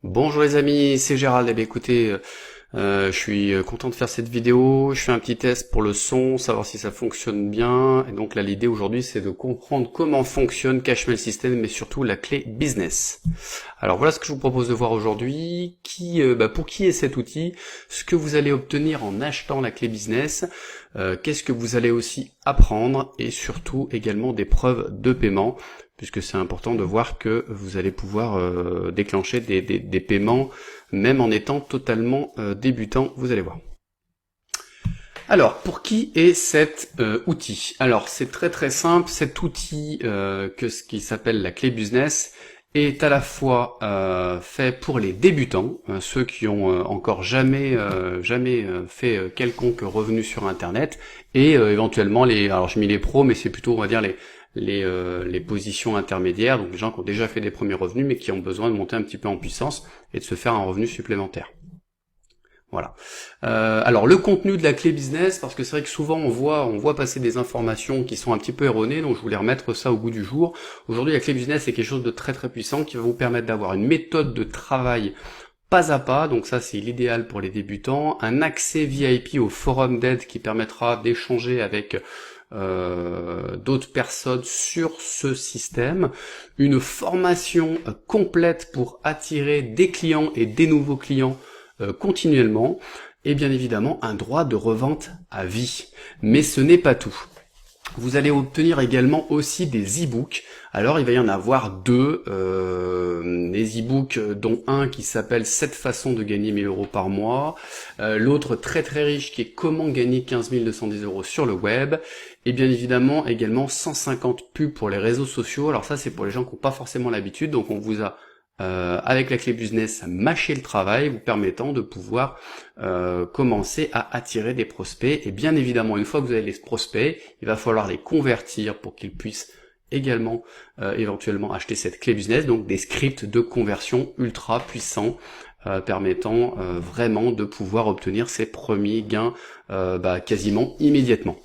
Bonjour les amis, c'est Gérald. Eh bien, écoutez, je suis content de faire cette vidéo. Je fais un petit test pour le son, savoir si ça fonctionne bien. Et donc là, l'idée aujourd'hui, c'est de comprendre comment fonctionne Cashmail System, mais surtout la clé business. Alors voilà ce que je vous propose de voir aujourd'hui. Pour qui est cet outil, ce que vous allez obtenir en achetant la clé business, qu'est-ce que vous allez aussi apprendre, et surtout également des preuves de paiement, puisque c'est important de voir que vous allez pouvoir déclencher des paiements même en étant totalement débutant, vous allez voir. Alors, pour qui est cet outil? Alors, c'est très très simple. Cet outil, ce qui s'appelle la clé business, est à la fois fait pour les débutants, ceux qui ont encore jamais fait quelconque revenu sur Internet, et éventuellement alors j'ai mis les pros, mais c'est plutôt, on va dire, les positions intermédiaires, donc les gens qui ont déjà fait des premiers revenus, mais qui ont besoin de monter un petit peu en puissance et de se faire un revenu supplémentaire. Voilà. Alors le contenu de la clé business, parce que c'est vrai que souvent on voit passer des informations qui sont un petit peu erronées, donc je voulais remettre ça au goût du jour. Aujourd'hui, la clé business est quelque chose de très très puissant qui va vous permettre d'avoir une méthode de travail pas à pas, donc ça c'est l'idéal pour les débutants, un accès VIP au forum d'aide qui permettra d'échanger avec d'autres personnes sur ce système, une formation complète pour attirer des clients et des nouveaux clients continuellement, et bien évidemment un droit de revente à vie. Mais ce n'est pas tout. Vous allez obtenir également aussi des e-books. Alors il va y en avoir deux, des e-books dont un qui s'appelle 7 façons de gagner 1000 euros par mois, l'autre très très riche qui est comment gagner 15 210 euros sur le web, et bien évidemment également 150 pubs pour les réseaux sociaux. Alors ça c'est pour les gens qui n'ont pas forcément l'habitude, donc on vous a avec la clé business mâcher le travail, vous permettant de pouvoir commencer à attirer des prospects. Et bien évidemment, une fois que vous avez les prospects, il va falloir les convertir pour qu'ils puissent également éventuellement acheter cette clé business, donc des scripts de conversion ultra puissants permettant vraiment de pouvoir obtenir ces premiers gains quasiment immédiatement.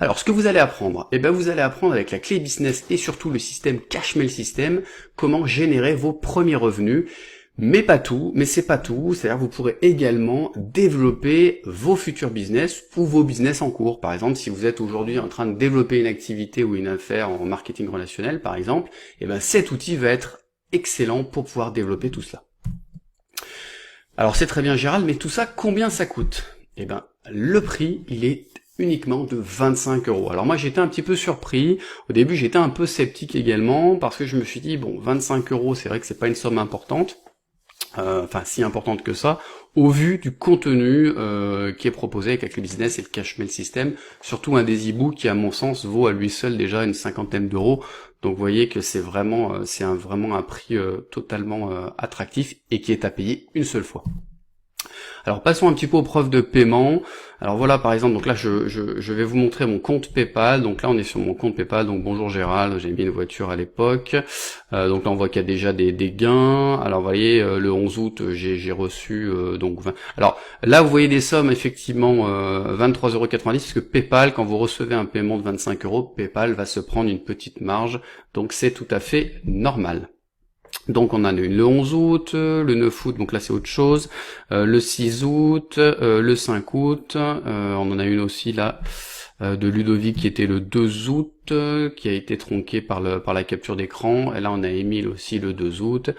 Alors, ce que vous allez apprendre, vous allez apprendre avec la clé business et surtout le système Cashmail System, comment générer vos premiers revenus. Mais pas tout, mais c'est pas tout, c'est-à-dire que vous pourrez également développer vos futurs business ou vos business en cours. Par exemple, si vous êtes aujourd'hui en train de développer une activité ou une affaire en marketing relationnel, par exemple, cet outil va être excellent pour pouvoir développer tout cela. Alors c'est très bien Gérald, mais tout ça, combien ça coûte? Le prix, il est uniquement de 25 euros. Alors moi j'étais un petit peu surpris, au début j'étais un peu sceptique également, parce que je me suis dit, bon, 25 euros, c'est vrai que c'est pas une somme importante, si importante que ça, au vu du contenu qui est proposé avec la clé business et le Cashmail System, surtout un des e-books qui à mon sens vaut à lui seul déjà une cinquantaine d'euros, donc vous voyez que c'est vraiment un prix totalement attractif et qui est à payer une seule fois. Alors passons un petit peu aux preuves de paiement. Alors voilà, par exemple, donc là je vais vous montrer mon compte PayPal. Donc là on est sur mon compte PayPal, donc bonjour Gérald, j'ai mis une voiture à l'époque. Donc là on voit qu'il y a déjà des gains. Alors vous voyez, le 11 août j'ai reçu donc 20. Alors là vous voyez des sommes effectivement 23,90 €, parce que PayPal, quand vous recevez un paiement de 25 euros, PayPal va se prendre une petite marge. Donc c'est tout à fait normal. Donc on a le 11 août, le 9 août, donc là c'est autre chose, le 6 août, le 5 août, on en a une aussi là de Ludovic qui était le 2 août, qui a été tronqué par la capture d'écran, et là on a Émile aussi le 2 août,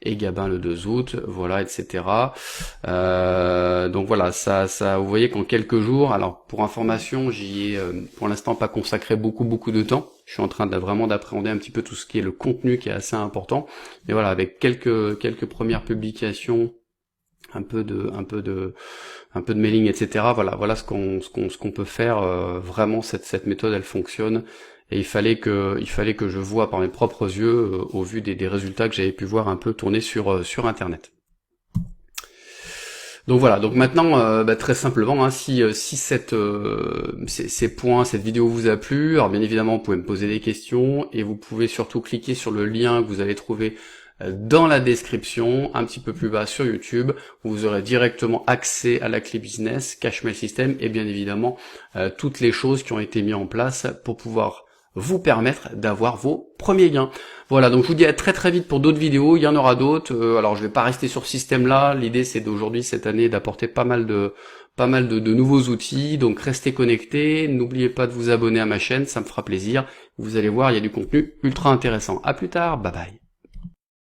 et Gabin le 2 août, voilà, etc. Donc voilà, ça, vous voyez qu'en quelques jours, alors pour information, j'y ai pour l'instant pas consacré beaucoup de temps. Je suis en train vraiment d'appréhender un petit peu tout ce qui est le contenu qui est assez important. Et voilà, avec quelques premières publications, un peu de mailing, etc. Voilà ce qu'on peut faire. Vraiment cette méthode, elle fonctionne. Et il fallait que je voie par mes propres yeux au vu des résultats que j'avais pu voir un peu tourner sur Internet. Donc voilà, donc maintenant très simplement, si ces points, cette vidéo vous a plu, alors bien évidemment vous pouvez me poser des questions et vous pouvez surtout cliquer sur le lien que vous allez trouver dans la description, un petit peu plus bas sur YouTube, où vous aurez directement accès à la clé business, Cashmail System et bien évidemment toutes les choses qui ont été mises en place pour pouvoir vous permettre d'avoir vos premiers gains. Voilà, donc je vous dis à très vite pour d'autres vidéos, il y en aura d'autres. Alors je vais pas rester sur ce système-là, l'idée c'est d'aujourd'hui, cette année, d'apporter pas mal de nouveaux outils, donc restez connectés, n'oubliez pas de vous abonner à ma chaîne, ça me fera plaisir. Vous allez voir, il y a du contenu ultra intéressant. À plus tard, bye bye.